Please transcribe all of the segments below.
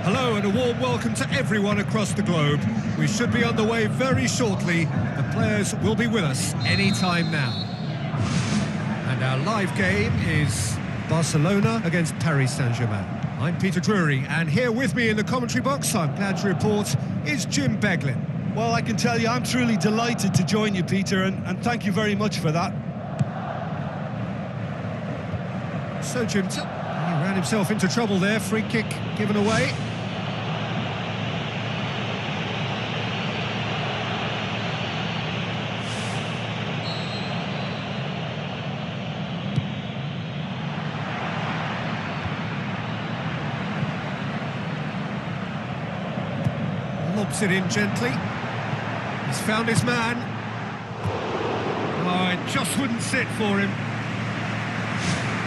Hello and a warm welcome to everyone across the globe. We should be on the way very shortly. The players will be with us any time now. And our live game is Barcelona against Paris Saint-Germain. I'm Peter Drury, and here with me in the commentary box, I'm glad to report, is Jim Beglin. Well, I can tell you, I'm truly delighted to join you, Peter, and thank you very much for that. So, Jim, he ran himself into trouble there. Free kick given away. Lobs it in gently. He's found his man. Oh, it just wouldn't sit for him.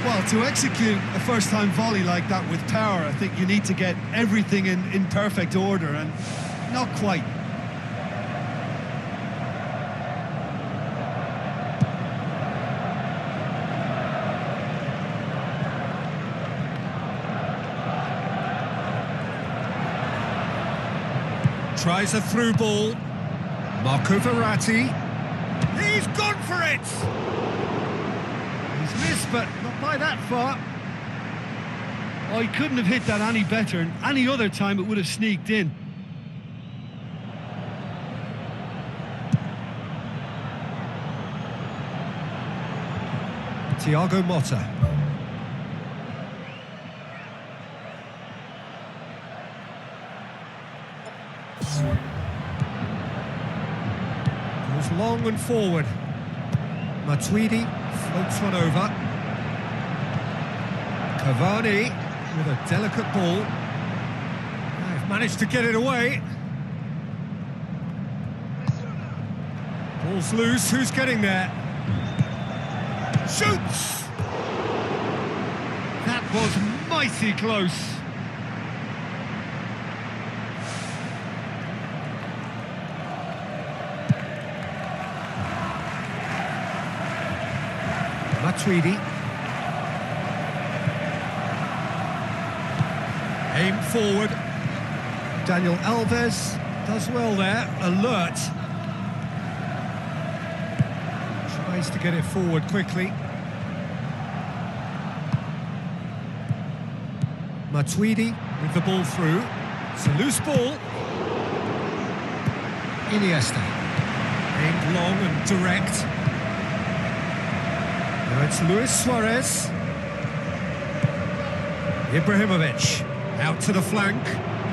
Well, to execute a first-time volley like that with power, I think you need to get everything in perfect order, and not quite. Tries a through ball. Marco Verratti. He's gone for it! He's missed, but not by that far. Oh, he couldn't have hit that any better, and any other time it would have sneaked in. Thiago Motta. Goes long and forward. Matuidi floats one over. Cavani with a delicate ball. They've managed to get it away. Ball's loose, who's getting there? Shoots! That was mighty close. Matuidi. Aim forward. Daniel Alves does well there, alert. Tries to get it forward quickly. Matuidi with the ball through. It's a loose ball. Iniesta. Aimed long and direct. Now it's Luis Suarez. Ibrahimovic out to the flank.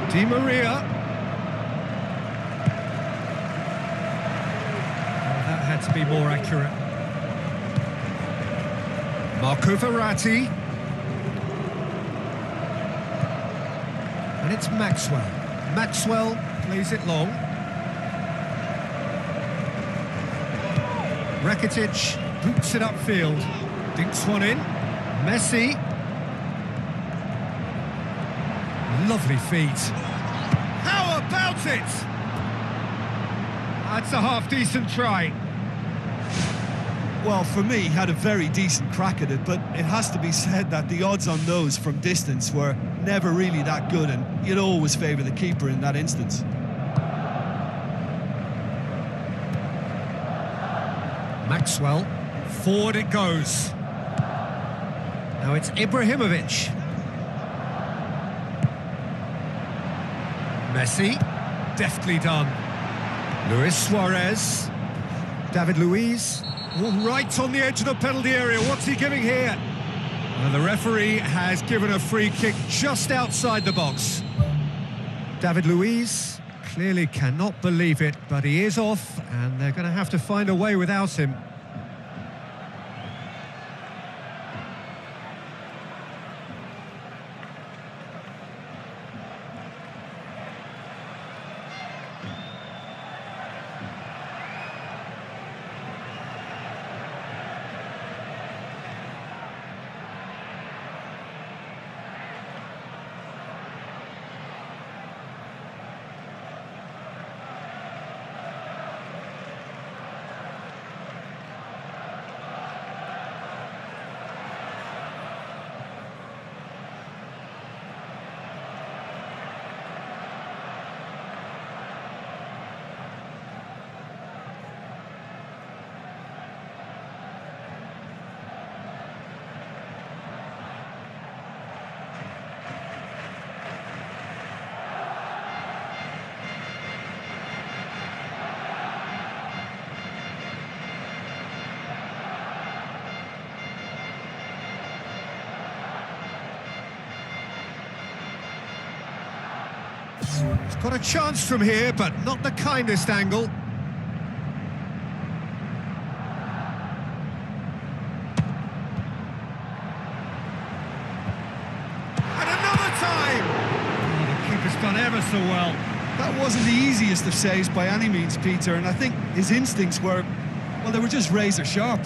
Di Maria. Oh, that had to be more accurate. Marco Verratti. And it's Maxwell. Maxwell plays it long. Rakitic boots it upfield, dinks one in. Messi. Lovely feet. How about it? That's a half-decent try. Well, for me, he had a very decent crack at it, but it has to be said that the odds on those from distance were never really that good, and you'd always favour the keeper in that instance. Maxwell, forward it goes. Now it's Ibrahimovic. Messi, deftly done. Luis Suarez. David Luiz. Oh, right on the edge of the penalty area. What's he giving here? And the referee has given a free kick just outside the box. David Luiz clearly cannot believe it, but he is off, and they're going to have to find a way without him. He's got a chance from here, but not the kindest angle. And another time! Oh, the keeper's done ever so well. That wasn't the easiest of saves by any means, Peter, and I think his instincts were, well, they were just razor sharp.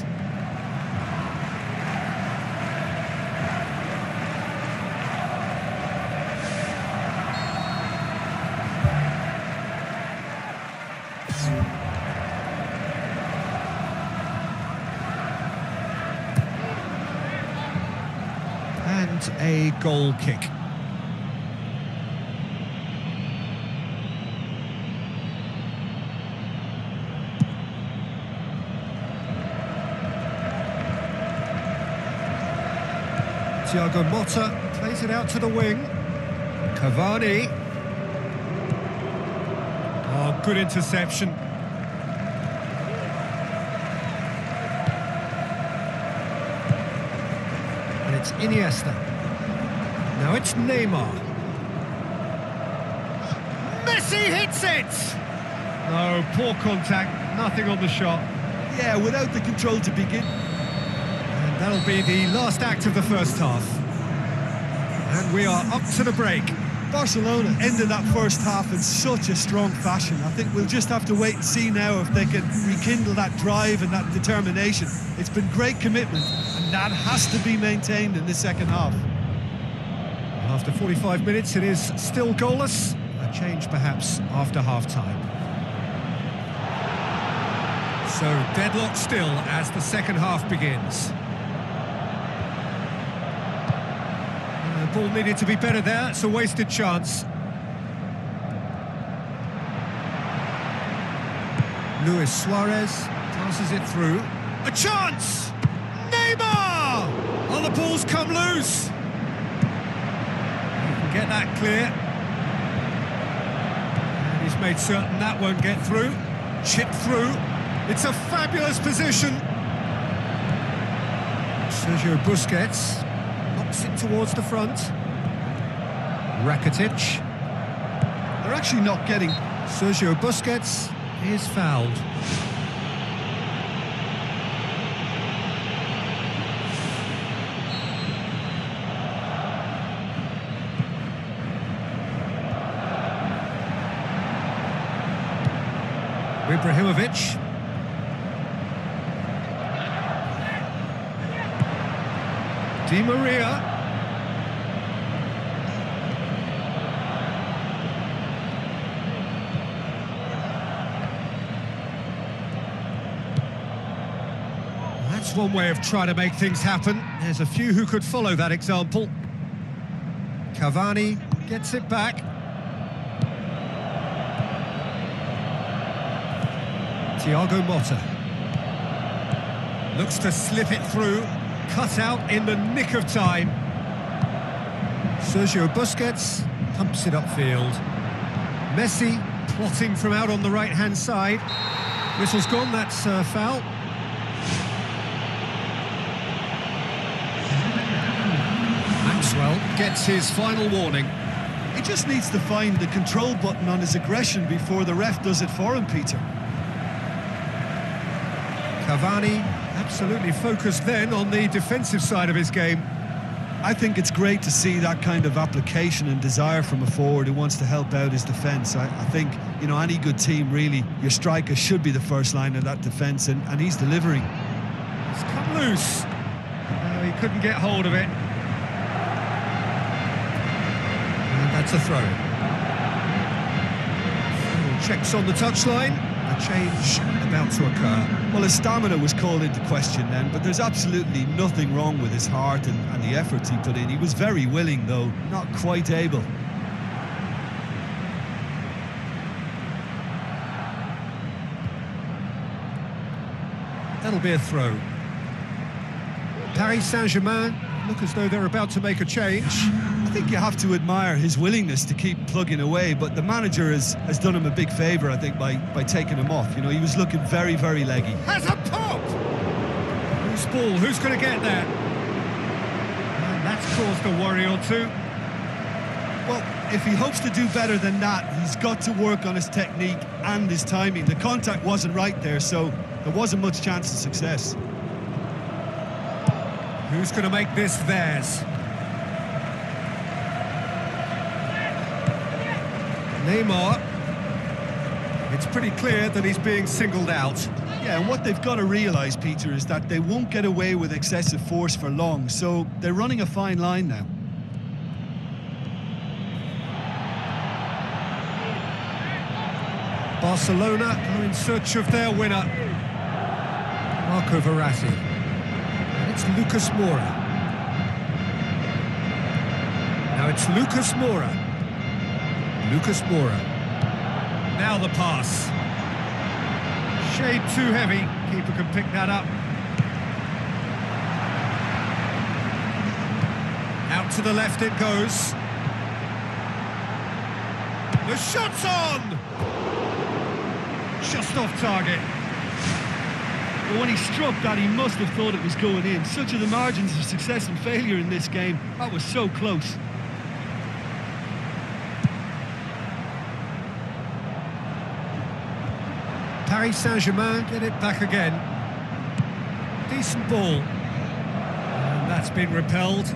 And a goal kick. Thiago Motta plays it out to the wing. Cavani. Oh, good interception. And it's Iniesta. Now it's Neymar. Messi hits it! No, poor contact, nothing on the shot. Yeah, without the control to begin. And that'll be the last act of the first half. And we are up to the break. Barcelona ended that first half in such a strong fashion. I think we'll just have to wait and see now if they can rekindle that drive and that determination. It's been great commitment, and that has to be maintained in the second half. After 45 minutes, it is still goalless. A change perhaps after half-time. So deadlock still as the second half begins. The ball needed to be better there. It's a wasted chance. Luis Suarez passes it through. A chance! Neymar! Oh, the ball's come loose. He can get that clear. And he's made certain that won't get through. Chipped through. It's a fabulous position. Sergio Busquets knocks it towards the front. Rakitic. They're actually not getting... Sergio Busquets is fouled. Ibrahimovic. Di Maria. That's one way of trying to make things happen. There's a few who could follow that example. Cavani gets it back. Thiago Motta looks to slip it through, cut out in the nick of time. Sergio Busquets pumps it upfield. Messi plotting from out on the right-hand side. Whistle's gone, that's a foul. Maxwell gets his final warning. He just needs to find the control button on his aggression before the ref does it for him, Peter. Cavani absolutely focused then on the defensive side of his game. I think it's great to see that kind of application and desire from a forward who wants to help out his defence. I think, you know, any good team, really, your striker should be the first line of that defence, and he's delivering. It's come loose. He couldn't get hold of it. And that's a throw. Checks on the touchline. A change about to occur. Well, his stamina was called into question then, but there's absolutely nothing wrong with his heart and the efforts he put in. He was very willing, though, not quite able. That'll be a throw. Paris Saint-Germain look as though they're about to make a change. I think you have to admire his willingness to keep plugging away, but the manager has done him a big favour, I think, by taking him off. You know, he was looking very, very leggy. Has a pop! Loose ball, who's going to get there? And that's caused a worry or two. Well, if he hopes to do better than that, he's got to work on his technique and his timing. The contact wasn't right there, so there wasn't much chance of success. Who's going to make this theirs? Neymar. It's pretty clear that he's being singled out. Yeah, and what they've got to realise, Peter, is that they won't get away with excessive force for long, so they're running a fine line now. Barcelona are in search of their winner. Marco Verratti. And it's Lucas Moura. Now it's Lucas Moura. Lucas Moura. Now the pass. Shade too heavy. Keeper can pick that up. Out to the left it goes. The shot's on! Just off target. But when he struck that, he must have thought it was going in. Such are the margins of success and failure in this game. That was so close. Paris Saint-Germain get it back again. Decent ball. And that's been repelled.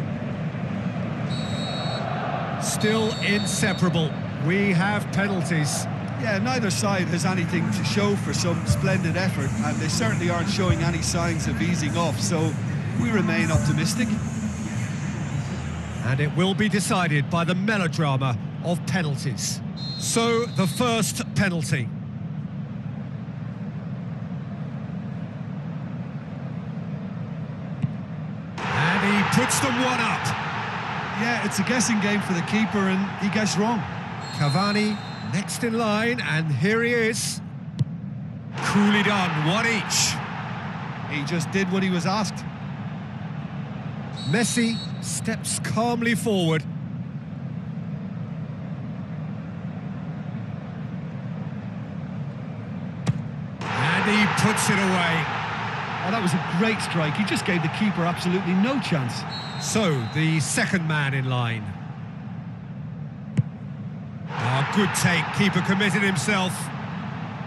Still inseparable. We have penalties. Yeah, neither side has anything to show for some splendid effort, and they certainly aren't showing any signs of easing off, so we remain optimistic. And it will be decided by the melodrama of penalties. So, the first penalty. And he puts them one up. Yeah, it's a guessing game for the keeper, and he gets wrong. Cavani next in line, and here he is. Coolly done, one each. He just did what he was asked. Messi steps calmly forward. And he puts it away. Oh, that was a great strike. He just gave the keeper absolutely no chance. So, the second man in line. Oh, good take. Keeper committed himself.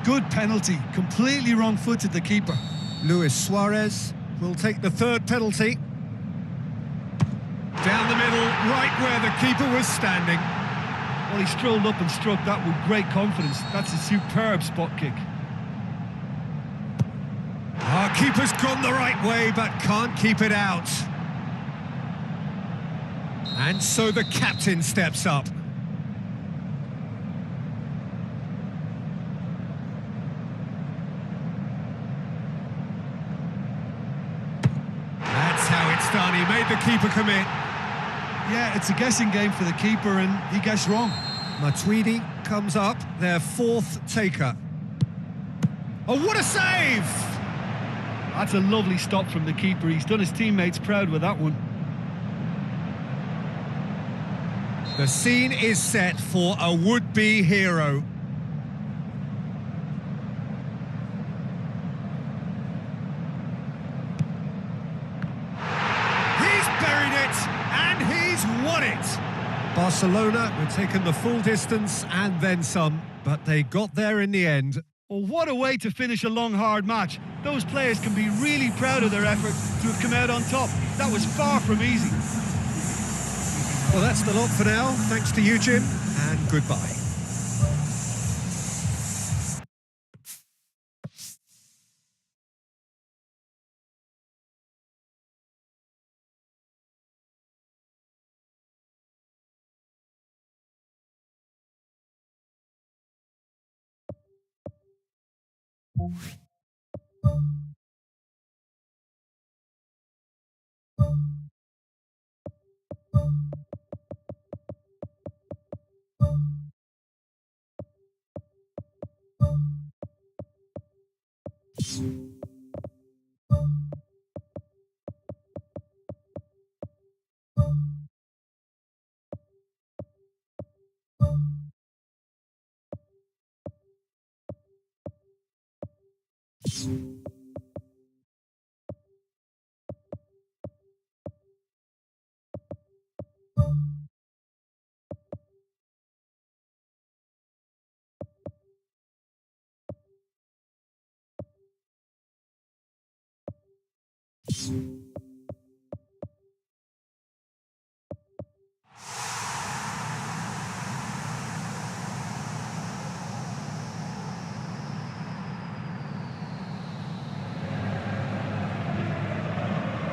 Good penalty. Completely wrong-footed, the keeper. Luis Suarez will take the third penalty. Down the middle, right where the keeper was standing. Well, he strolled up and struck that with great confidence. That's a superb spot kick. Our keeper's gone the right way, but can't keep it out. And so the captain steps up. And he made the keeper commit. Yeah, it's a guessing game for the keeper, and he guessed wrong. Matuidi comes up, their fourth taker. Oh, what a save! That's a lovely stop from the keeper. He's done his teammates proud with that one. The scene is set for a would-be hero. He's buried it, and he's won it! Barcelona were taken the full distance and then some, but they got there in the end. Well, what a way to finish a long, hard match. Those players can be really proud of their effort to have come out on top. That was far from easy. Well, that's the lot for now. Thanks to you, Jim, and goodbye.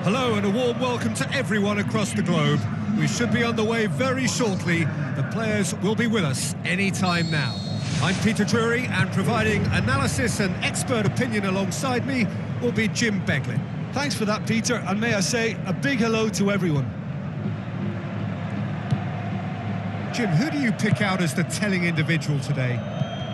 Hello and a warm welcome to everyone across the globe. We should be on the way very shortly. The players will be with us any time now. I'm Peter Drury, and providing analysis and expert opinion alongside me will be Jim Beglin. Thanks for that, Peter, and may I say a big hello to everyone. Jim, who do you pick out as the telling individual today?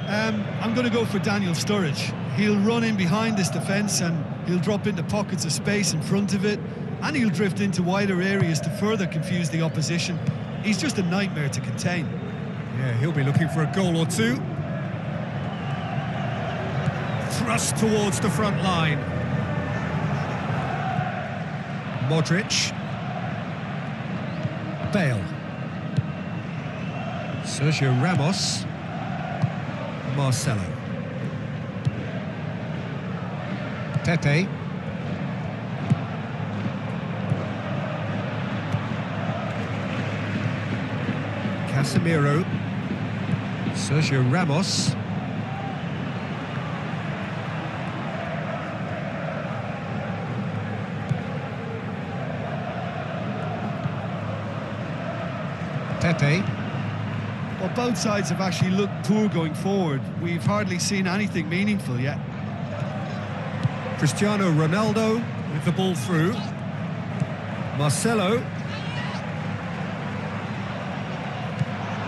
I'm going to go for Daniel Sturridge. He'll run in behind this defence and he'll drop into pockets of space in front of it, and he'll drift into wider areas to further confuse the opposition. He's just a nightmare to contain. Yeah, he'll be looking for a goal or two. Thrust towards the front line. Modric. Bale. Sergio Ramos. Marcelo. Pepe. Casemiro. Sergio Ramos. Pepe. Well, both sides have actually looked poor going forward. We've hardly seen anything meaningful yet. Cristiano Ronaldo with the ball through. Marcelo.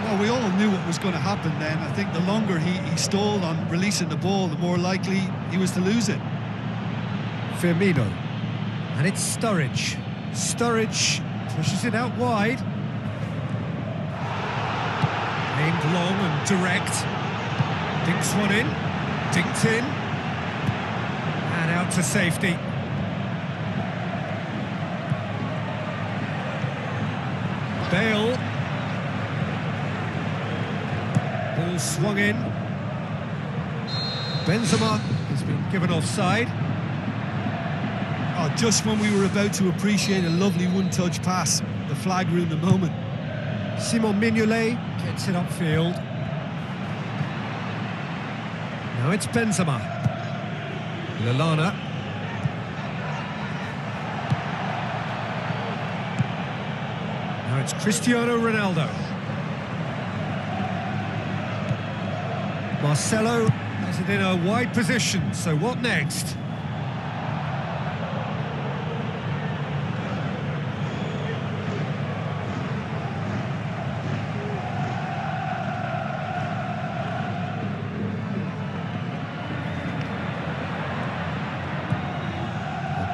Well, we all knew what was going to happen then. I think the longer he stalled on releasing the ball, the more likely he was to lose it. Firmino. And it's Sturridge. Sturridge pushes it out wide. Aimed long and direct. Dinks one in. Dinked in. And out to safety. Bale. Ball swung in. Benzema has been given offside. Oh, just when we were about to appreciate a lovely one-touch pass, the flag ruined the moment. Simon Mignolet gets it upfield. Now it's Benzema. Lallana. Now it's Cristiano Ronaldo. Marcelo has it in a wide position, so what next?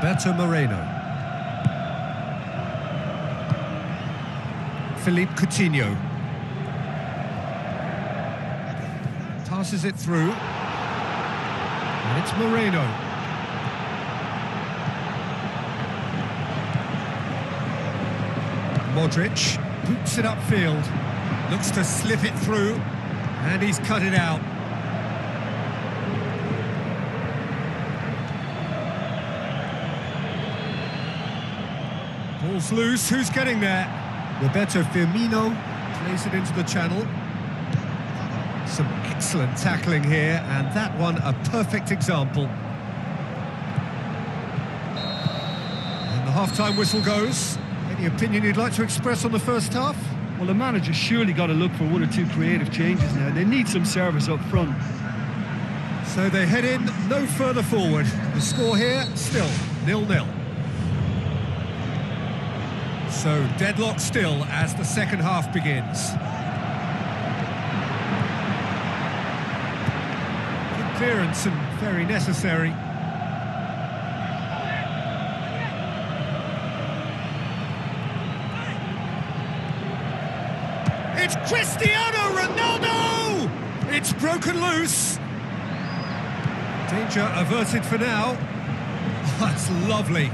Alberto Moreno. Philippe Coutinho. Passes it through. And it's Moreno. Modric boots it upfield. Looks to slip it through. And he's cut it out. Ball's loose. Who's getting there? Roberto Firmino plays it into the channel. Some excellent tackling here, and that one a perfect example. And the half-time whistle goes. Any opinion you'd like to express on the first half? Well, the manager's surely got to look for one or two creative changes now. They need some service up front. So they head in no further forward. The score here, still 0-0. So deadlock still as the second half begins. Good clearance and very necessary. It's Cristiano Ronaldo! It's broken loose. Danger averted for now. Oh, that's lovely.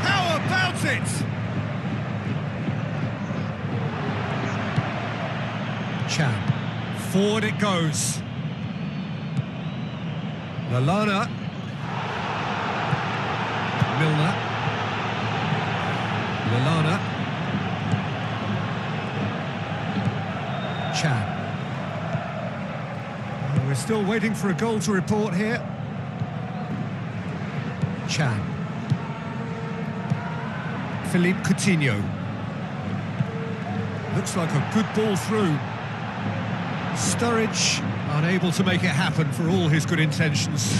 How about it? Chan. Forward it goes. Lallana. Milner. Lallana. Chan. We're still waiting for a goal to report here. Chan. Philippe Coutinho. Looks like a good ball through. Sturridge unable to make it happen for all his good intentions.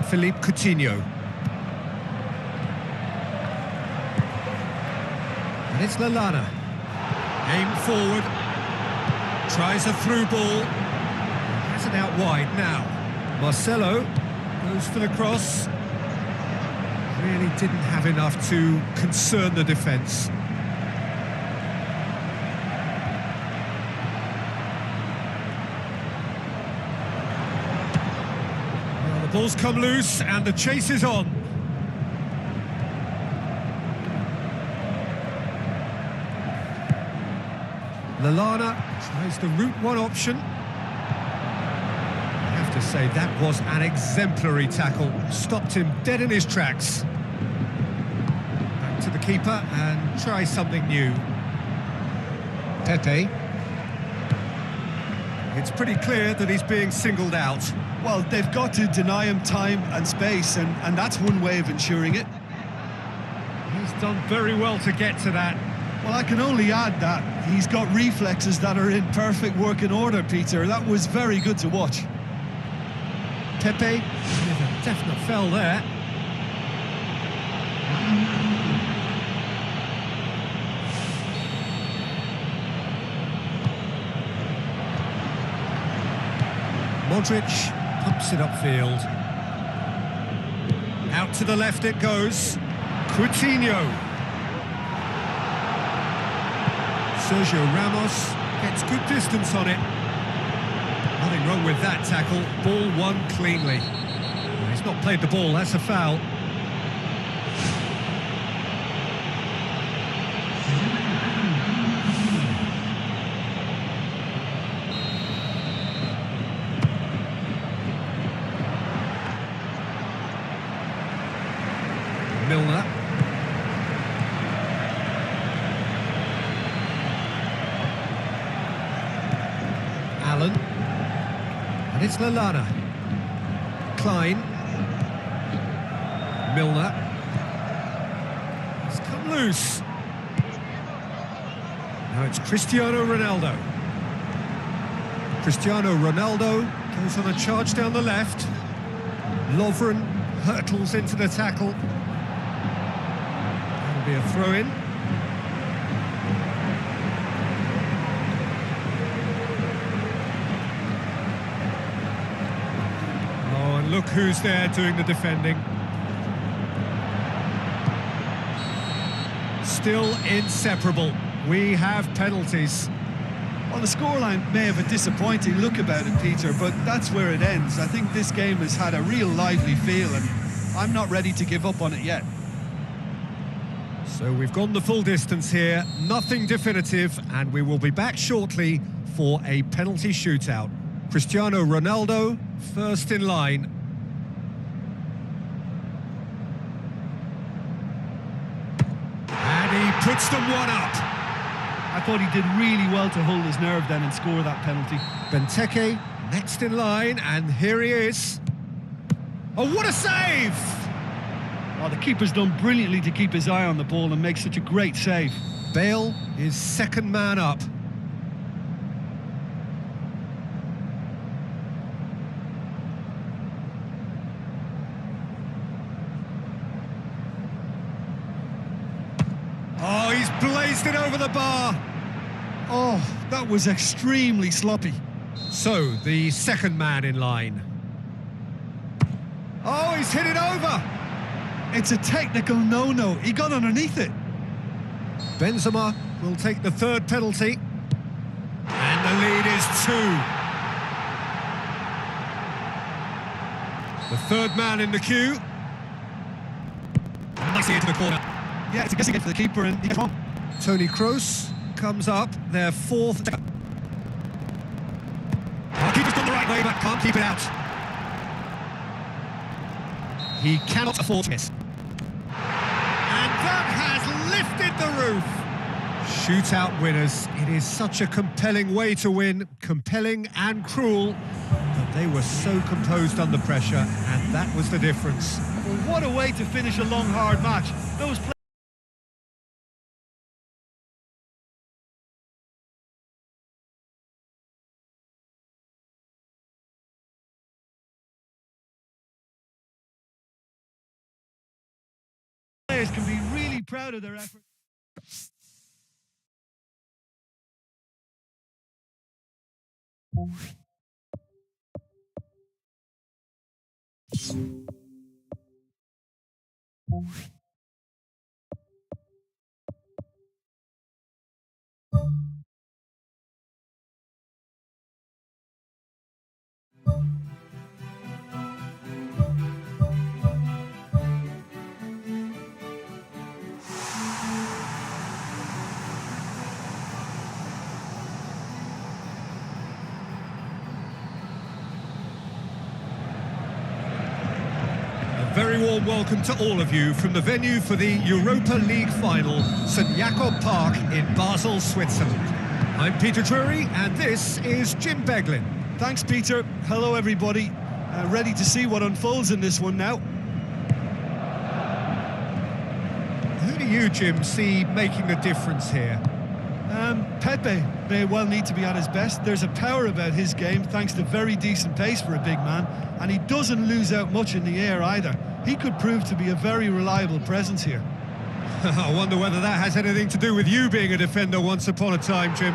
Philippe Coutinho. And it's Lallana. Aim forward. Tries a through ball. Has it out wide now. Marcelo goes for the cross. Really didn't have enough to concern the defence. Well, the ball's come loose and the chase is on. Lallana tries the route one option. I have to say that was an exemplary tackle. Stopped him dead in his tracks. Back to to the keeper and try something new. Pepe. It's pretty clear that he's being singled out. Well, they've got to deny him time and space, and that's one way of ensuring it. He's done very well to get to that. Well, I can only add that he's got reflexes that are in perfect working order, Peter. That was very good to watch. Pepe with a definite foul there. Modric pumps it upfield. Out to the left it goes. Coutinho. Sergio Ramos gets good distance on it. Nothing wrong with that tackle. Ball won cleanly. He's not played the ball, that's a foul. Milner. Allen. And it's Lallana. Klein. Milner. It's come loose. Now it's Cristiano Ronaldo. Cristiano Ronaldo goes on a charge down the left. Lovren hurtles into the tackle. That'll be a throw-in. Oh, and look who's there doing the defending. Still inseparable. We have penalties. Well, the scoreline may have a disappointing look about it, Peter, but that's where it ends. I think this game has had a real lively feel, and I'm not ready to give up on it yet. So we've gone the full distance here, nothing definitive, and we will be back shortly for a penalty shootout. Cristiano Ronaldo, first in line. And he puts them one up. I thought he did really well to hold his nerve then and score that penalty. Benteke, next in line, and here he is. Oh, what a save! Well, the keeper's done brilliantly to keep his eye on the ball and make such a great save. Bale is second man up. Oh, he's blazed it over the bar. Oh, that was extremely sloppy. So, the second man in line. Oh, he's hit it over. It's a technical no-no. He got underneath it. Benzema will take the third penalty. And the lead is 2. The third man in the queue. Nicely into the corner. Yeah, it's a guessing game for the keeper, and he's wrong. Toni Kroos comes up, their fourth. Oh, keeper's gone the right way, but can't keep it out. He cannot afford to miss. And that has lifted the roof. Shootout winners. It is such a compelling way to win, compelling and cruel, but they were so composed under pressure, and that was the difference. Well, what a way to finish a long, hard match. Those players can be really proud of their effort. A very warm welcome to all of you from the venue for the Europa League final, St Jakob Park in Basel, Switzerland. I'm Peter Drury, and this is Jim Beglin. Thanks, Peter. Hello, everybody. Ready to see what unfolds in this one now. Who do you, Jim, see making the difference here? Pepe may well need to be at his best. There's a power about his game, thanks to very decent pace for a big man, and he doesn't lose out much in the air either. He could prove to be a very reliable presence here. I wonder whether that has anything to do with you being a defender once upon a time, Jim.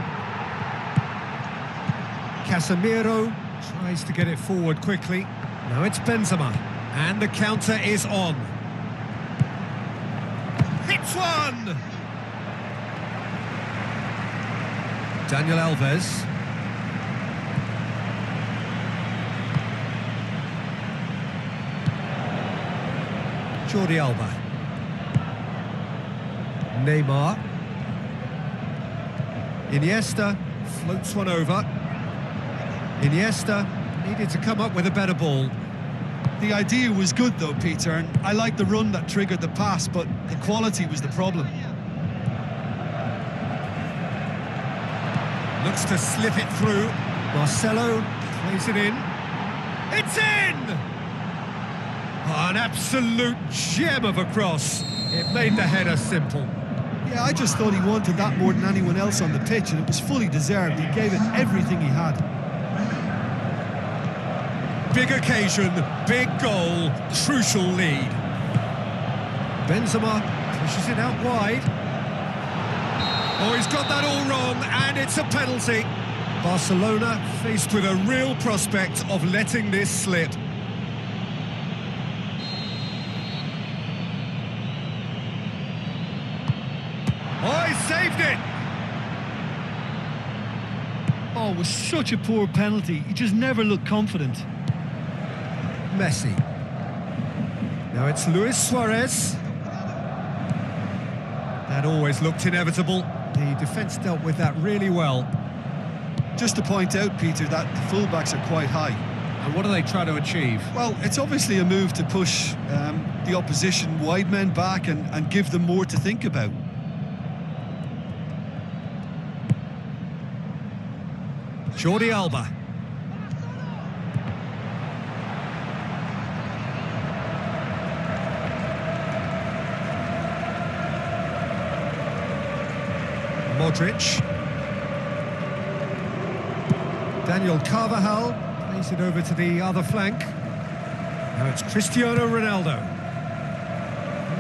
Casemiro tries to get it forward quickly. Now it's Benzema, and the counter is on. Hits one! Daniel Alves. Jordi Alba. Neymar. Iniesta floats one over. Iniesta needed to come up with a better ball. The idea was good though, Peter, and I like the run that triggered the pass, but the quality was the problem. Looks to slip it through. Marcelo plays it in. It's in! Oh, an absolute gem of a cross. It made the header simple. Yeah, I just thought he wanted that more than anyone else on the pitch, and it was fully deserved. He gave it everything he had. Big occasion, big goal, crucial lead. Benzema pushes it out wide. Oh, he's got that all wrong, and it's a penalty. Barcelona faced with a real prospect of letting this slip. Oh, he saved it! Oh, it was such a poor penalty. He just never looked confident. Messi. Now it's Luis Suarez. That always looked inevitable. The defence dealt with that really well. Just to point out, Peter, that the fullbacks are quite high. And what do they try to achieve? Well, it's obviously a move to push the opposition wide men back and give them more to think about. Jordi Alba. Modric. Daniel Carvajal plays it over to the other flank. Now it's Cristiano Ronaldo.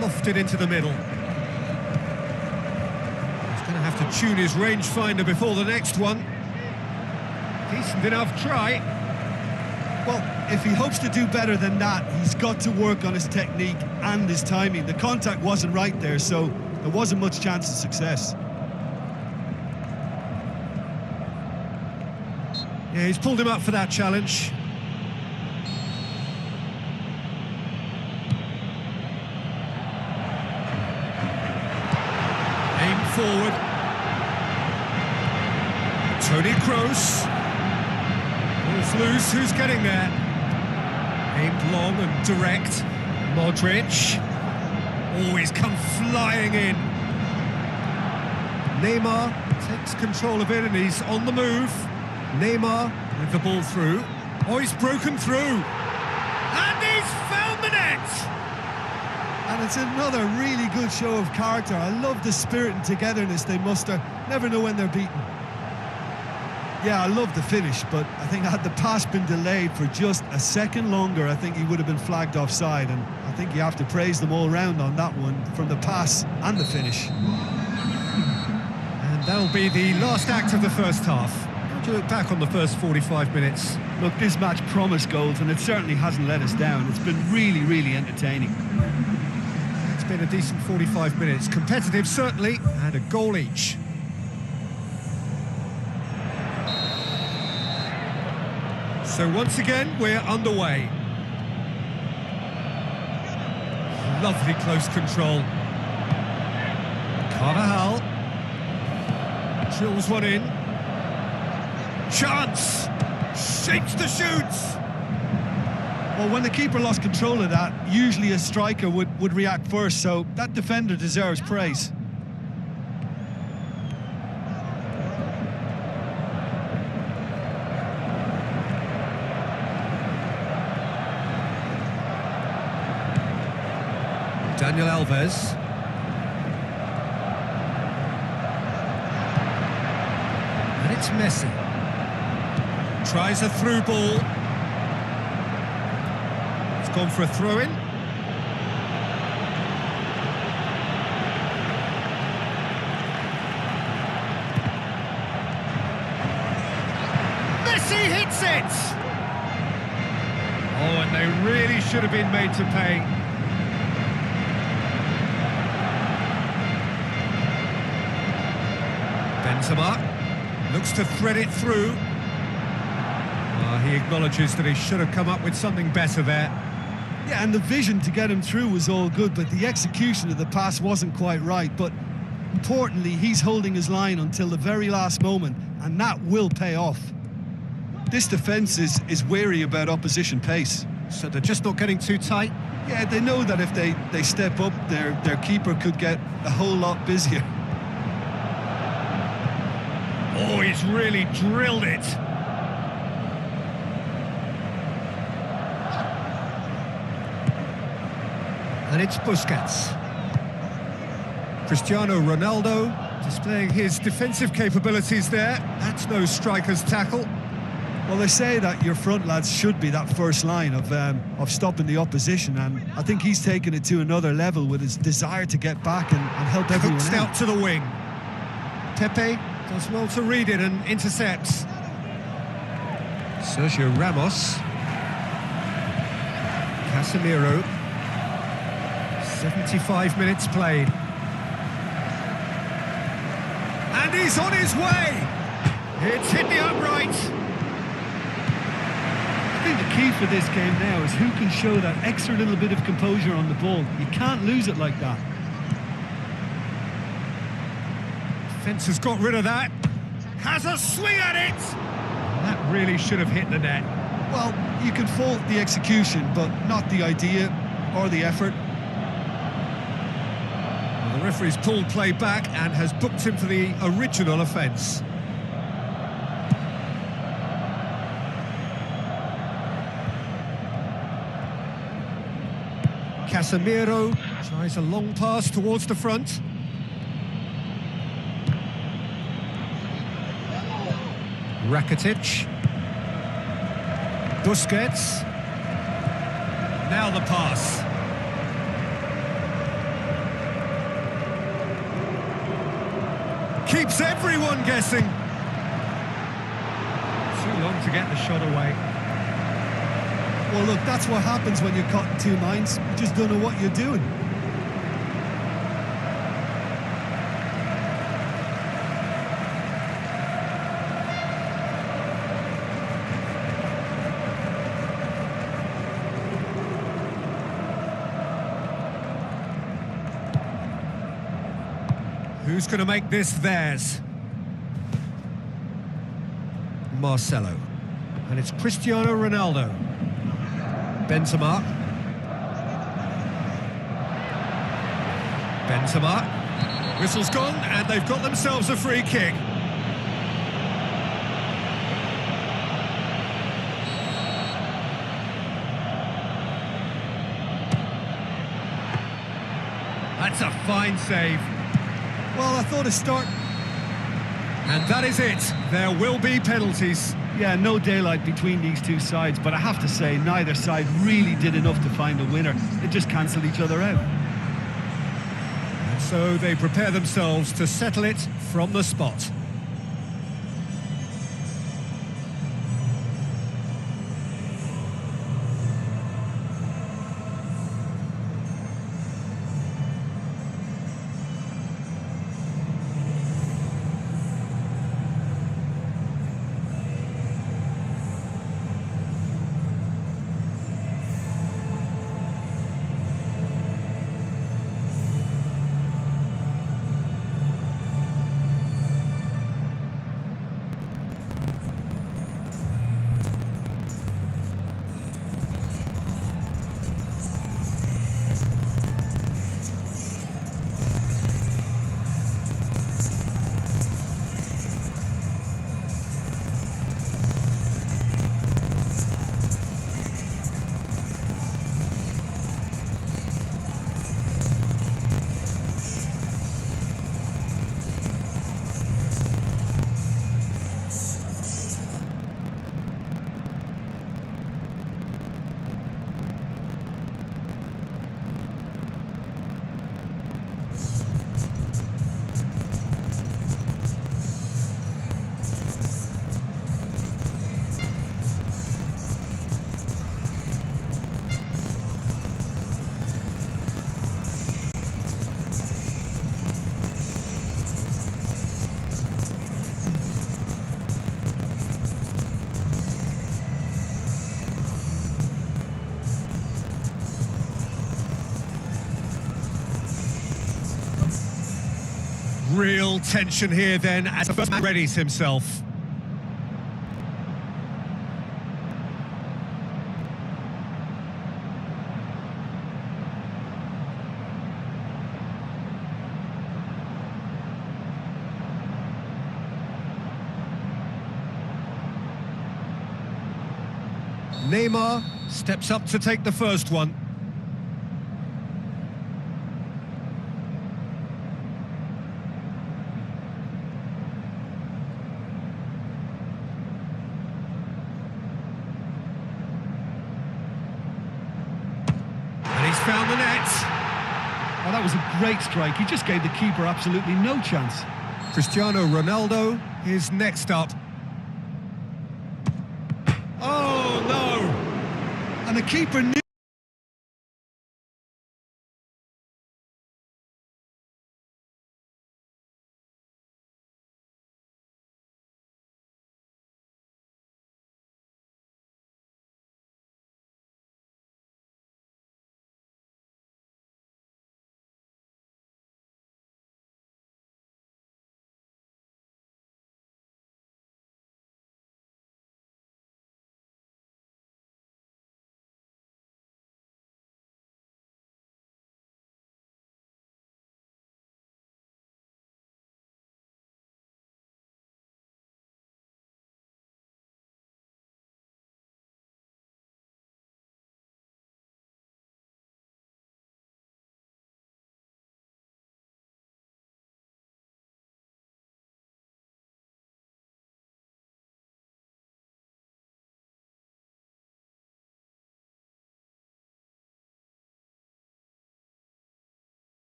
Lofted into the middle. He's going to have to tune his rangefinder before the next one. Decent enough try. Well, if he hopes to do better than that, he's got to work on his technique and his timing. The contact wasn't right there, so there wasn't much chance of success. Yeah, he's pulled him up for that challenge. Aim forward. Toni Kroos. Ball's loose, who's getting there? Aimed long and direct. Modric. Oh, he's come flying in. Neymar takes control of it and he's on the move. Neymar with the ball through. Oh, he's broken through. And he's found the net! And it's another really good show of character. I love the spirit and togetherness they muster. Never know when they're beaten. Yeah, I love the finish, but I think had the pass been delayed for just a second longer, I think he would have been flagged offside, and I think you have to praise them all round on that one, from the pass and the finish. And that'll be the last act of the first half. How do you look back on the first 45 minutes? Look, this match promised goals, and it certainly hasn't let us down. It's been really, really entertaining. It's been a decent 45 minutes. Competitive, certainly, and a goal each. So once again, we're underway. Lovely close control. Carvajal drills one in. Chance! Shapes the shoots! Well, when the keeper lost control of that, usually a striker would react first, so that defender deserves praise. Daniel Alves. And it's Messi. Tries a through ball. It's gone for a throw-in. Messi hits it! Oh, and they really should have been made to pay. Benzema looks to thread it through. He acknowledges that he should have come up with something better there. Yeah, and the vision to get him through was all good, but the execution of the pass wasn't quite right. But importantly, he's holding his line until the very last moment, and that will pay off. This defence is wary about opposition pace. So they're just not getting too tight? Yeah, they know that if they step up, their keeper could get a whole lot busier. Oh, he's really drilled it. And it's Busquets. Cristiano Ronaldo displaying his defensive capabilities there. That's no striker's tackle. Well, they say that your front lads should be that first line of stopping the opposition, and I think he's taken it to another level with his desire to get back and help everyone Cooked out. out to the wing. Pepe does well to read it and intercepts. Sergio Ramos. Casemiro. 75 minutes played. And he's on his way! It's hit the upright! I think the key for this game now is who can show that extra little bit of composure on the ball. You can't lose it like that. Defence has got rid of that. Has a swing at it! That really should have hit the net. Well, you can fault the execution, but not the idea or the effort. Well, the referee's pulled play back and has booked him for the original offence. Casemiro tries a long pass towards the front. Rakitic. Busquets. Now the pass. Keeps everyone guessing. Too long to get the shot away. Well, look, that's what happens when you're caught in two minds. You just don't know what you're doing. Who's going to make this theirs? Marcelo. And it's Cristiano Ronaldo. Benzema. Benzema. Whistle's gone, and they've got themselves a free kick. That's a fine save. Well, I thought a start... And that is it. There will be penalties. Yeah, no daylight between these two sides, but I have to say, neither side really did enough to find a winner. They just cancelled each other out. And so they prepare themselves to settle it from the spot. Real tension here then as the first man readies himself. Neymar steps up to take the first one. And he's found the net. Oh, that was a great strike. He just gave the keeper absolutely no chance. Cristiano Ronaldo is next up. Oh, no! And the keeper knew.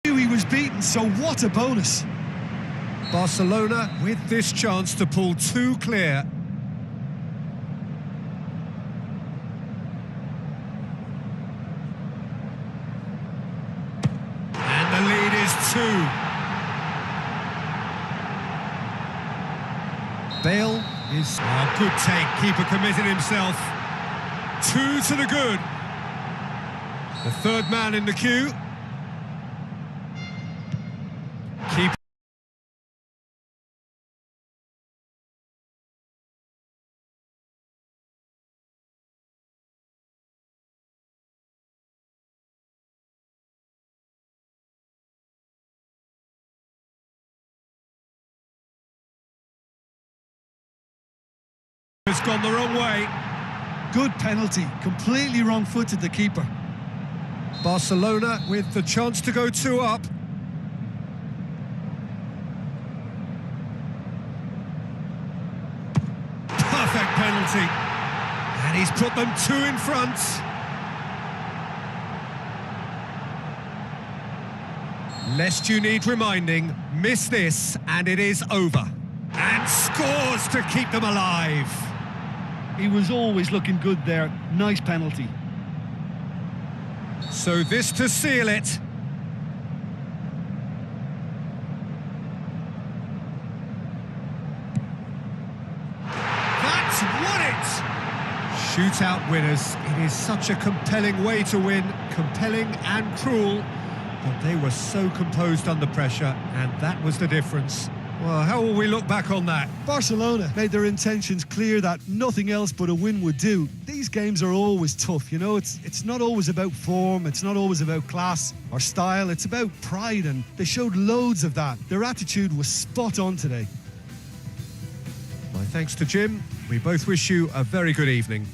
He was beaten, so what a bonus. Barcelona with this chance to pull two clear. And the lead is 2. Bale is... Oh, good take. Keeper committed himself. 2 to the good. The third man in the queue. Keeper. It's gone the wrong way. Good penalty, completely wrong-footed the keeper. Barcelona with the chance to go 2 up. Perfect penalty. And he's put them 2 in front. Lest you need reminding, miss this and it is over. And scores to keep them alive. He was always looking good there. Nice penalty. So this to seal it. That's won it! Shootout winners. It is such a compelling way to win. Compelling and cruel. But they were so composed under pressure, and that was the difference. Well, how will we look back on that? Barcelona made their intentions clear that nothing else but a win would do. These games are always tough, you know, it's not always about form, it's not always about class or style, it's about pride, and they showed loads of that. Their attitude was spot on today. My thanks to Jim. We both wish you a very good evening.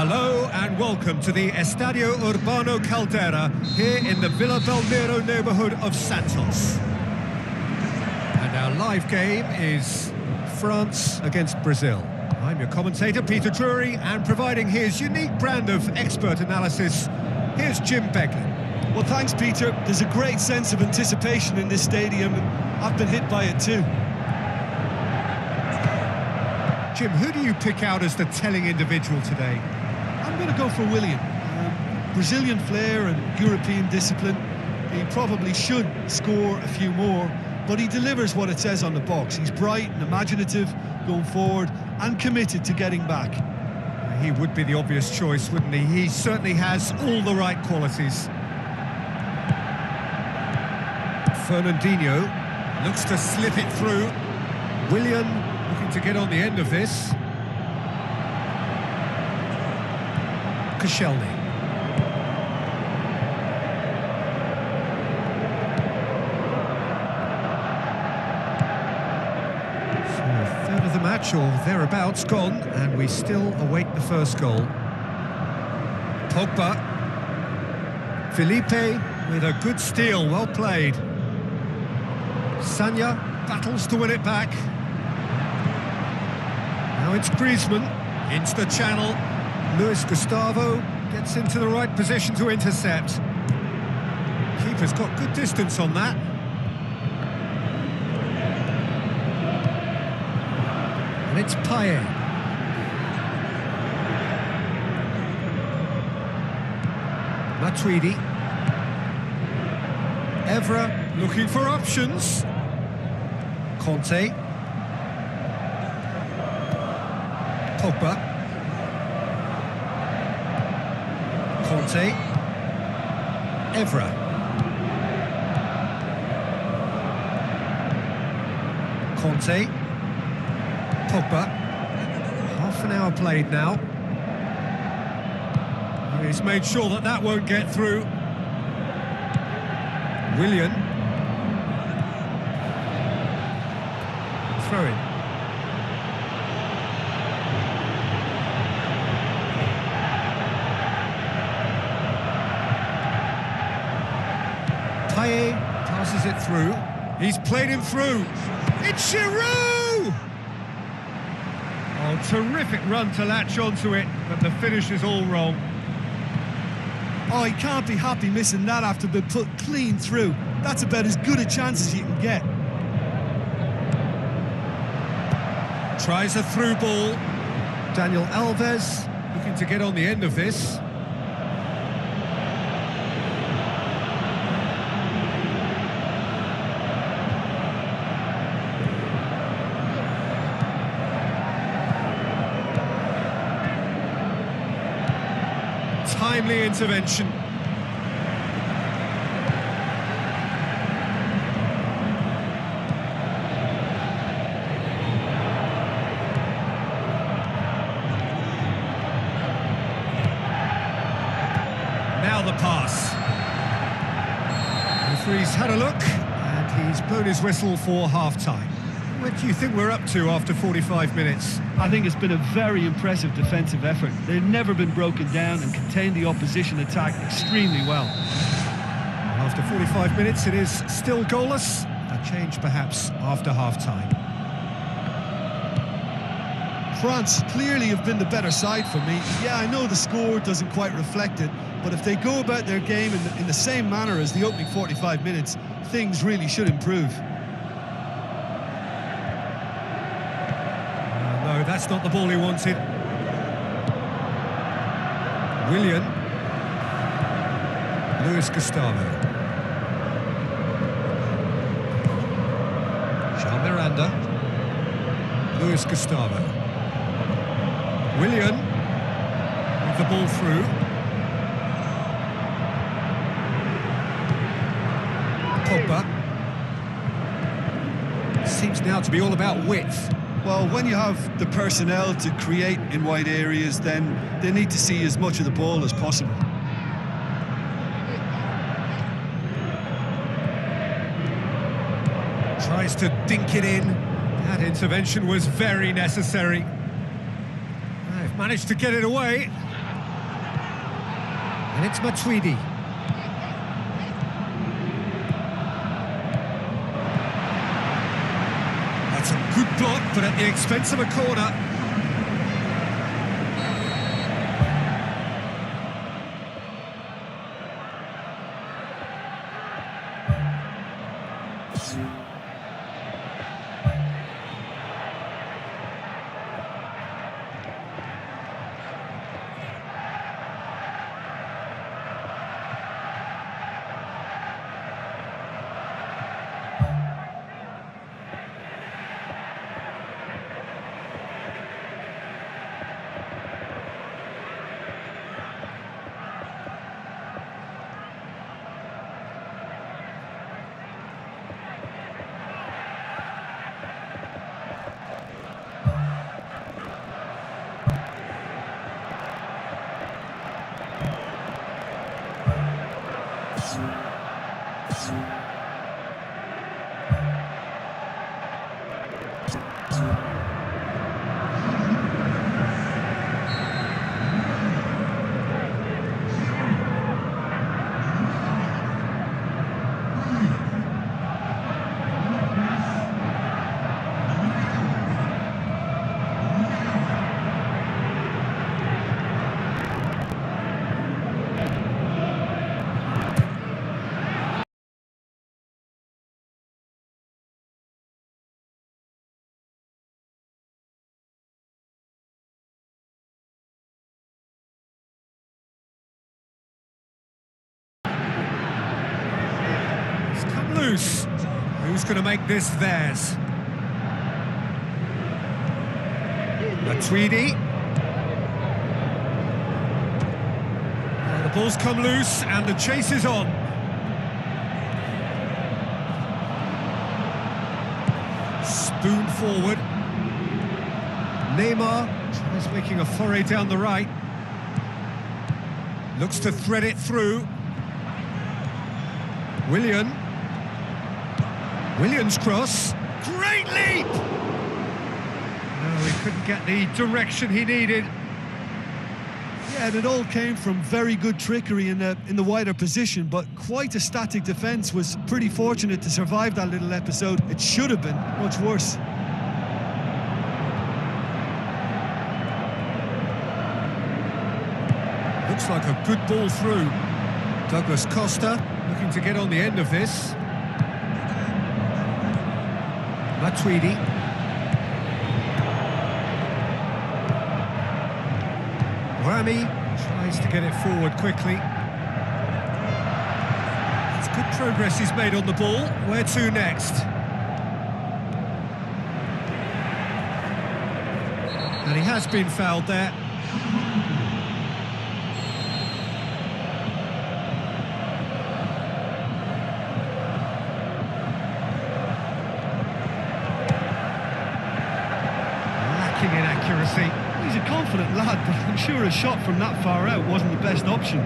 Hello and welcome to the Estadio Urbano Caldera here in the Villa Belmiro neighbourhood of Santos. And our live game is France against Brazil. I'm your commentator, Peter Drury, and providing his unique brand of expert analysis, here's Jim Beglin. Well, thanks, Peter. There's a great sense of anticipation in this stadium, and I've been hit by it too. Jim, who do you pick out as the telling individual today? I'm going to go for Willian. Brazilian flair and European discipline. He probably should score a few more, but he delivers what it says on the box. He's bright and imaginative going forward and committed to getting back. He would be the obvious choice, wouldn't he? He certainly has all the right qualities. Fernandinho looks to slip it through. Willian looking to get on the end of this. Koscielny. So a third of the match or thereabouts gone, and we still await the first goal. Pogba. Felipe with a good steal, well played. Sanya battles to win it back. Now it's Griezmann into the channel. Luis Gustavo gets into the right position to intercept. Keeper's got good distance on that. And it's Payet. Matuidi. Evra looking for options. Conte. Pogba. Conte. Evra. Conte. Pogba. Half an hour played now. He's made sure that that won't get through. Willian. Throw in. Payet passes it through. He's played him through. It's Giroud! Oh, terrific run to latch onto it, but the finish is all wrong. Oh, he can't be happy missing that after being put clean through. That's about as good a chance as you can get. Tries a through ball. Daniel Alves looking to get on the end of this. Timely intervention. Now the pass. The referee's had a look and he's blown his whistle for half-time. What do you think we're up to after 45 minutes? I think it's been a very impressive defensive effort. They've never been broken down and contained the opposition attack extremely well. After 45 minutes, it is still goalless. A change perhaps after half-time. France clearly have been the better side for me. Yeah, I know the score doesn't quite reflect it, but if they go about their game in the same manner as the opening 45 minutes, things really should improve. No, that's not the ball he wanted. Willian. Luis Gustavo. Jean Miranda. Luis Gustavo. Willian with the ball through. Pogba. Seems now to be all about width. Well, when you have the personnel to create in wide areas, then they need to see as much of the ball as possible. Tries to dink it in. That intervention was very necessary. They've managed to get it away. And it's Matuidi. That's a good block, but at the expense of a corner. Loose. Who's going to make this theirs? Matuidi. Well, the ball's come loose and the chase is on. Spoon forward. Neymar tries making a foray down the right. Looks to thread it through. Willian's cross. Great leap! No, he couldn't get the direction he needed. Yeah, and it all came from very good trickery in the wider position, but quite a static defence. Was pretty fortunate to survive that little episode. It should have been much worse. Looks like a good ball through. Douglas Costa looking to get on the end of this. Matuidi. Rami tries to get it forward quickly. It's good progress he's made on the ball. Where to next? And he has been fouled there. Lacking in accuracy. He's a confident lad, but I'm sure a shot from that far out wasn't the best option.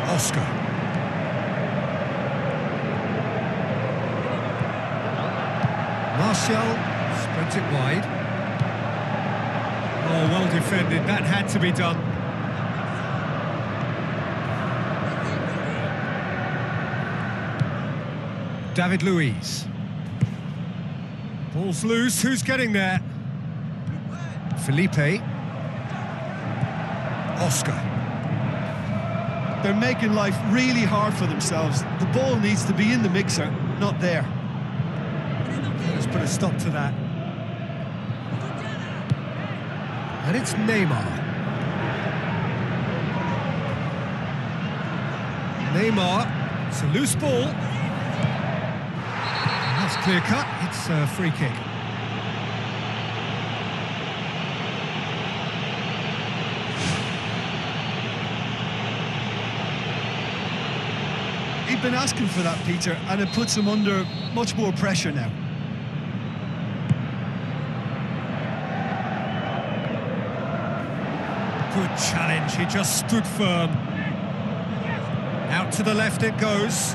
Oscar. Martial spreads it wide. Oh, well defended. That had to be done. David Luiz. Ball's loose. Who's getting there? Felipe. Oscar. They're making life really hard for themselves. The ball needs to be in the mixer, not there. Let's put a stop to that. And it's Neymar. Neymar. It's a loose ball. That's clear cut. It's a free kick. He'd been asking for that, Peter, and it puts him under much more pressure now. Good challenge, he just stood firm. Out to the left it goes.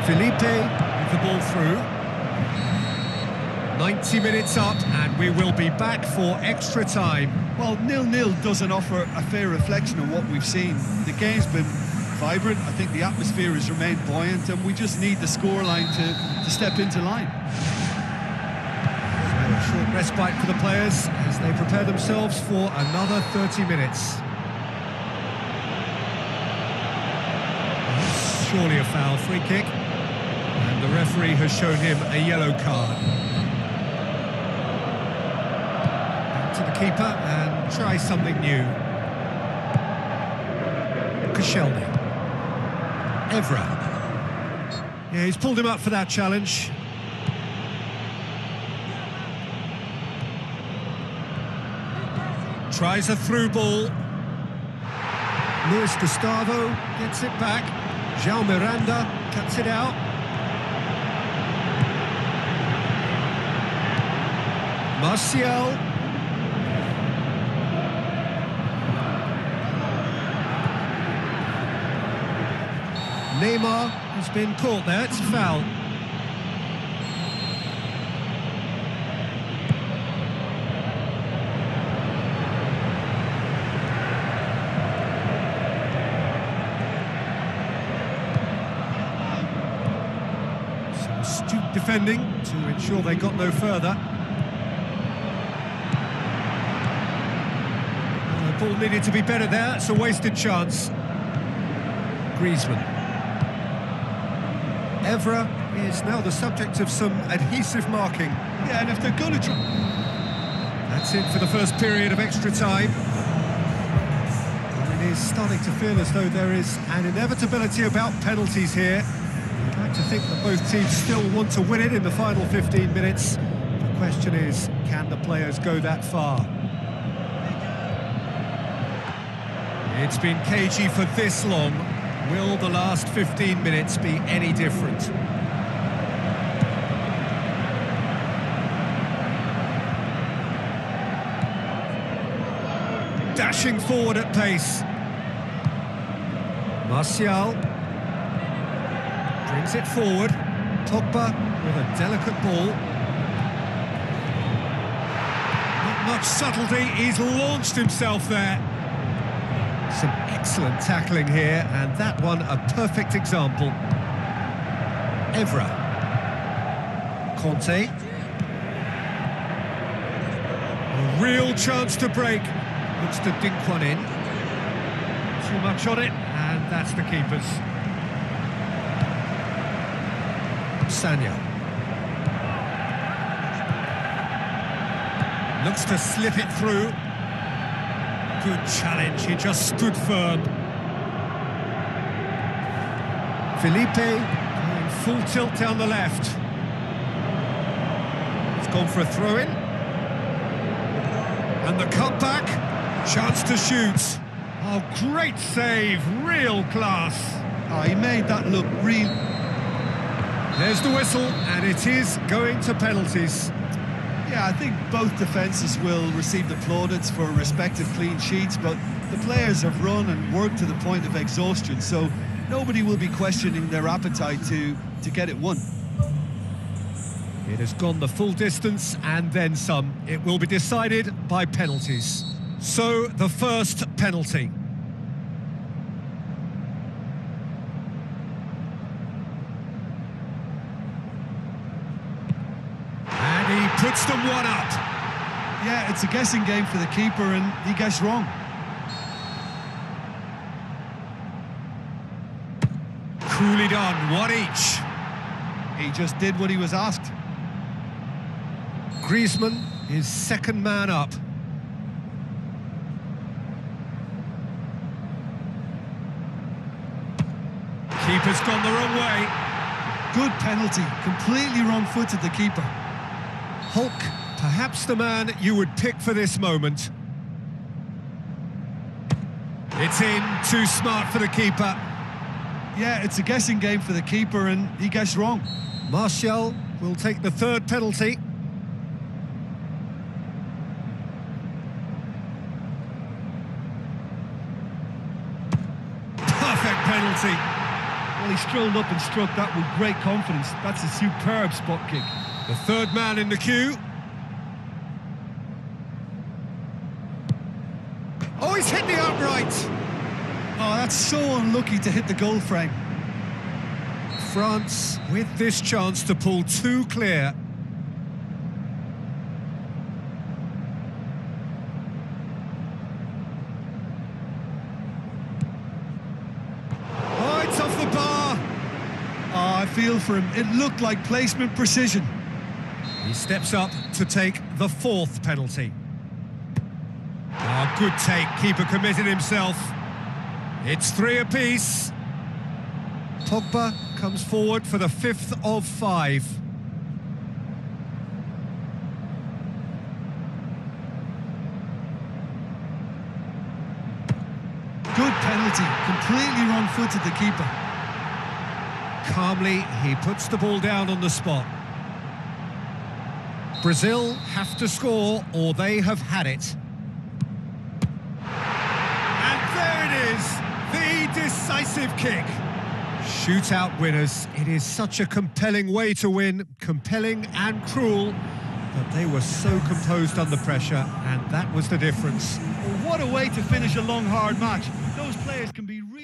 Felipe with the ball through. 90 minutes up and we will be back for extra time. Well, 0-0 doesn't offer a fair reflection of what we've seen. The game's been vibrant, I think the atmosphere has remained buoyant, and we just need the scoreline to step into line. So a short respite for the players as they prepare themselves for another 30 minutes. That's surely a foul, free kick. And the referee has shown him a yellow card. Back to the keeper and try something new. Koscielny. Evra. Yeah, he's pulled him up for that challenge. Tries a through ball. Luis Gustavo gets it back. João Miranda cuts it out. Martial. Neymar has been caught there, it's a foul. Some astute defending to ensure they got no further. The ball needed to be better there, it's a wasted chance. Griezmann. Evra is now the subject of some adhesive marking. Yeah, and if they're going to try... That's it for the first period of extra time. And it is starting to feel as though there is an inevitability about penalties here. I'd like to think that both teams still want to win it in the final 15 minutes. The question is, can the players go that far? It's been cagey for this long. Will the last 15 minutes be any different? Dashing forward at pace. Martial brings it forward. Pogba with a delicate ball. Not much subtlety, he's launched himself there. Some excellent tackling here, and that one a perfect example. Evra. Conte. A real chance to break. Looks to dink one in. Too much on it, and that's the keeper's. Sanya. Looks to slip it through. Good challenge, he just stood firm. Felipe going full tilt down the left. It's gone for a throw-in. And the cutback, chance to shoot. Oh, great save, real class. Oh, he made that look real. There's the whistle, and it is going to penalties. Yeah, I think both defences will receive the plaudits for respective clean sheets, but the players have run and worked to the point of exhaustion, so nobody will be questioning their appetite to get it won. It has gone the full distance and then some. It will be decided by penalties. So, the first penalty. He puts them one up. Yeah, it's a guessing game for the keeper, and he guessed wrong. Coolly done, one each. He just did what he was asked. Griezmann is second man up. Keeper's gone the wrong way. Good penalty, completely wrong-footed the keeper. Hulk, perhaps the man you would pick for this moment. It's in, too smart for the keeper. Yeah, it's a guessing game for the keeper, and he guessed wrong. Martial will take the third penalty. Perfect penalty. Well, he strolled up and struck that with great confidence. That's a superb spot kick. The third man in the queue. Oh, he's hit the upright. Oh, that's so unlucky to hit the goal frame. France with this chance to pull two clear. Oh, it's off the bar. Oh, I feel for him. It looked like placement precision. He steps up to take the fourth penalty. Oh, good take. Keeper committed himself. It's three apiece. Pogba comes forward for the fifth of five. Good penalty. Completely wrong-footed the keeper. Calmly, he puts the ball down on the spot. Brazil have to score or they have had it. And there it is, the decisive kick. Shootout winners. It is such a compelling way to win, compelling and cruel, but they were so composed under pressure, and that was the difference. Well, what a way to finish a long, hard match. Those players can be really...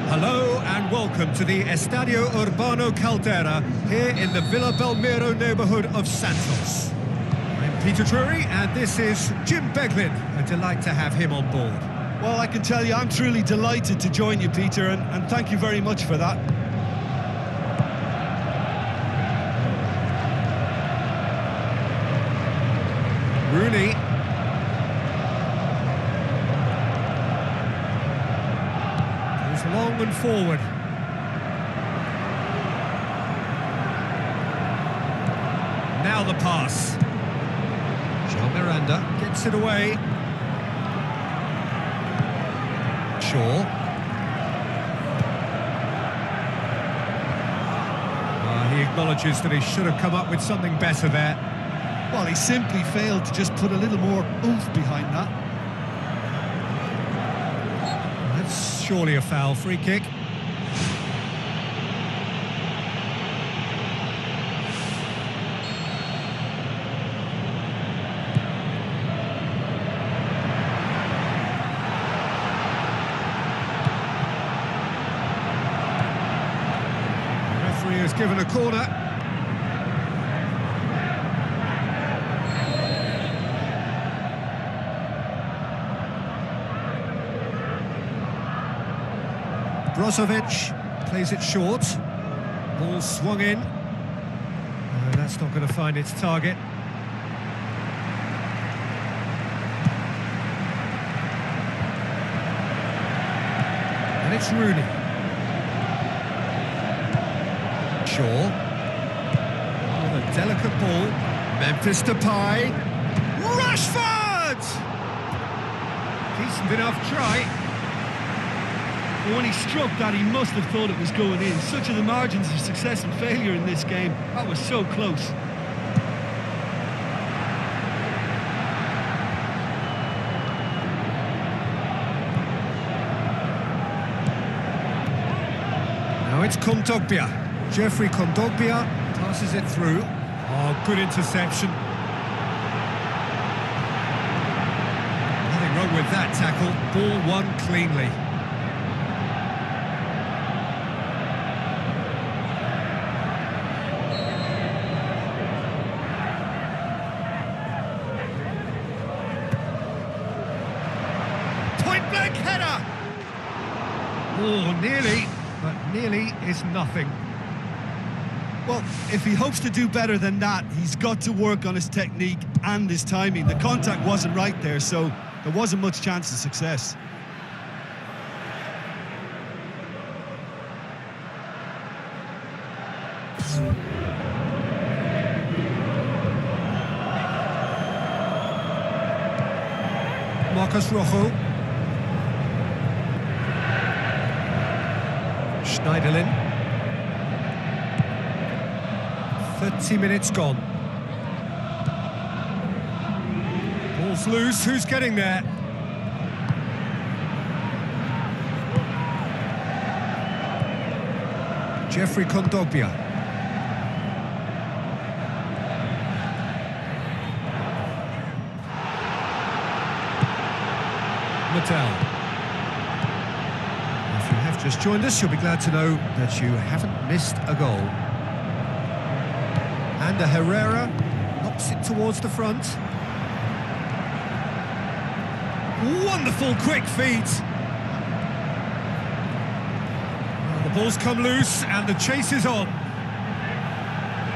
Hello and welcome to the Estadio Urbano Caldera here in the Villa Belmiro neighbourhood of Santos. I'm Peter Drury and this is Jim Beglin. A delight to have him on board. Well, I can tell you I'm truly delighted to join you, Peter, and thank you very much for that. Rooney. Goes long and forward. Now the pass. João Miranda gets it away. Shaw. He acknowledges that he should have come up with something better there. Well, he simply failed to just put a little more oomph behind that. That's surely a foul. Free kick. The referee has given a corner. Brozovic plays it short. Ball swung in. That's not going to find its target. And it's Rooney. Shaw. With a delicate ball. Memphis Depay. Rashford! Decent enough try. But when he struck that, he must have thought it was going in. Such are the margins of success and failure in this game. That was so close. Now it's Kondogbia. Jeffrey Kondogbia passes it through. Oh, good interception. Nothing wrong with that tackle. Ball won cleanly. Point-blank header! Oh, nearly, but nearly is nothing. Well, if he hopes to do better than that, he's got to work on his technique and his timing. The contact wasn't right there, so there wasn't much chance of success. Marcus Rojo. Schneiderlin. 30 minutes gone. Ball's loose, who's getting there? Jeffrey Kondogbia. Mattel. If you have just joined us, you'll be glad to know that you haven't missed a goal. And Herrera knocks it towards the front. Wonderful quick feet. Well, the ball's come loose and the chase is on.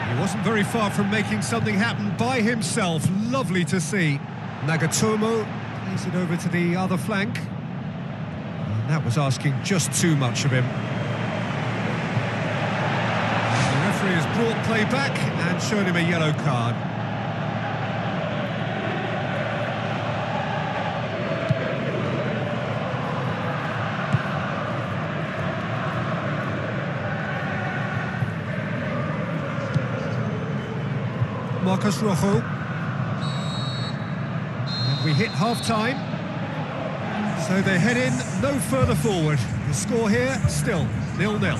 He wasn't very far from making something happen by himself. Lovely to see. Nagatomo plays it over to the other flank. And that was asking just too much of him. The referee has brought play back and shown him a yellow card. Marcus Rojo. And we hit half-time. So they head in no further forward. The score here, still 0-0.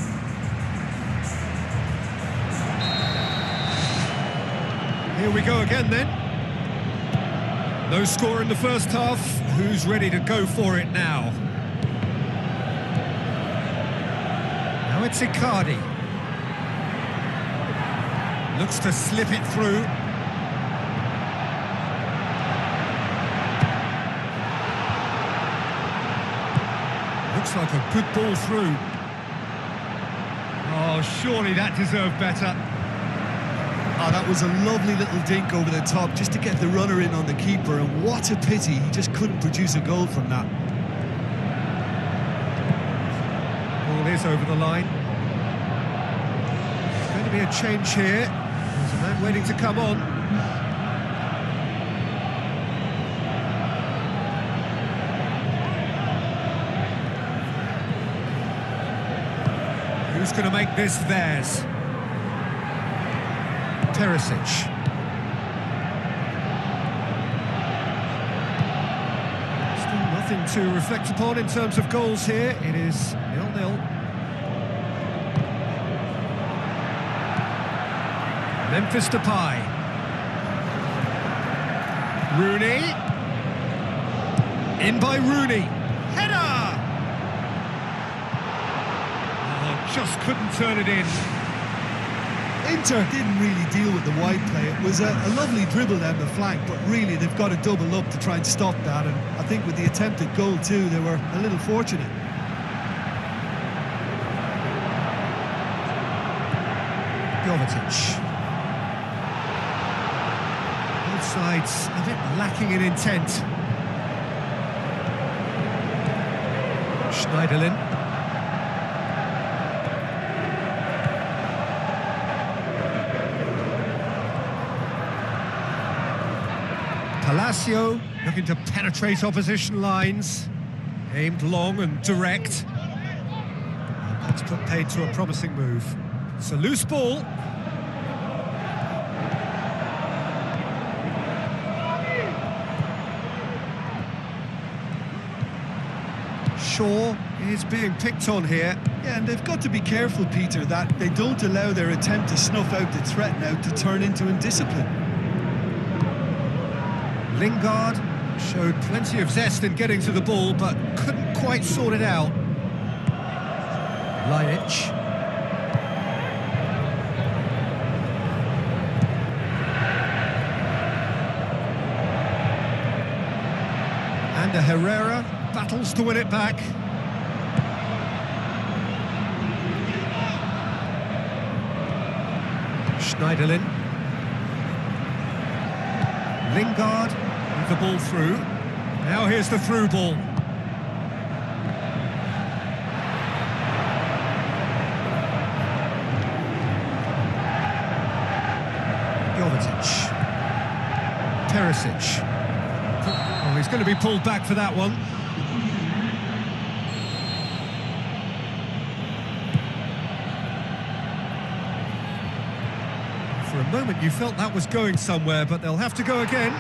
Here we go again then. No score in the first half. Who's ready to go for it now? Now it's Icardi. Looks to slip it through. Looks like a good ball through. Oh, surely that deserved better. Oh, that was a lovely little dink over the top just to get the runner in on the keeper, and what a pity he just couldn't produce a goal from that. Ball is over the line. There's going to be a change here. There's a man waiting to come on. Who's going to make this theirs? Perisic. Nothing to reflect upon in terms of goals here. It is 0-0. Memphis Depay. Rooney. In by Rooney. Header! Oh, just couldn't turn it in. Inter didn't really deal with the wide play. It was a lovely dribble down the flank, but really they've got to double up to try and stop that, and I think with the attempted goal too, they were a little fortunate. Jovetic. Both sides a bit lacking in intent. Schneiderlin. Palacio looking to penetrate opposition lines, aimed long and direct. And that's put paid to a promising move. It's a loose ball. Shaw is being picked on here. Yeah, and they've got to be careful, Peter, that they don't allow their attempt to snuff out the threat now to turn into indiscipline. Lingard showed plenty of zest in getting to the ball, but couldn't quite sort it out. Linic. And Herrera battles to win it back. Schneiderlin. Lingard with the ball through. Now here's the through ball. Jovetic. Perisic. Oh, he's going to be pulled back for that one. For a moment you felt that was going somewhere, but they'll have to go again.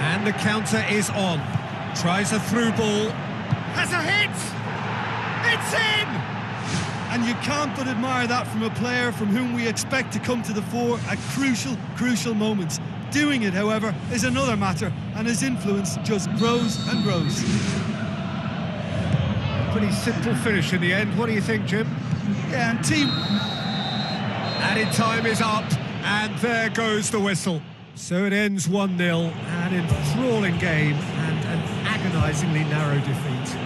And the counter is on. Tries a through ball. Has a hit! It's in! And you can't but admire that from a player from whom we expect to come to the fore at crucial moments. Doing it, however, is another matter, and his influence just grows and grows. Pretty simple finish in the end. What do you think, Jim? Yeah, and team... Added time is up, and there goes the whistle. So it ends 1-0, an enthralling game and an agonisingly narrow defeat.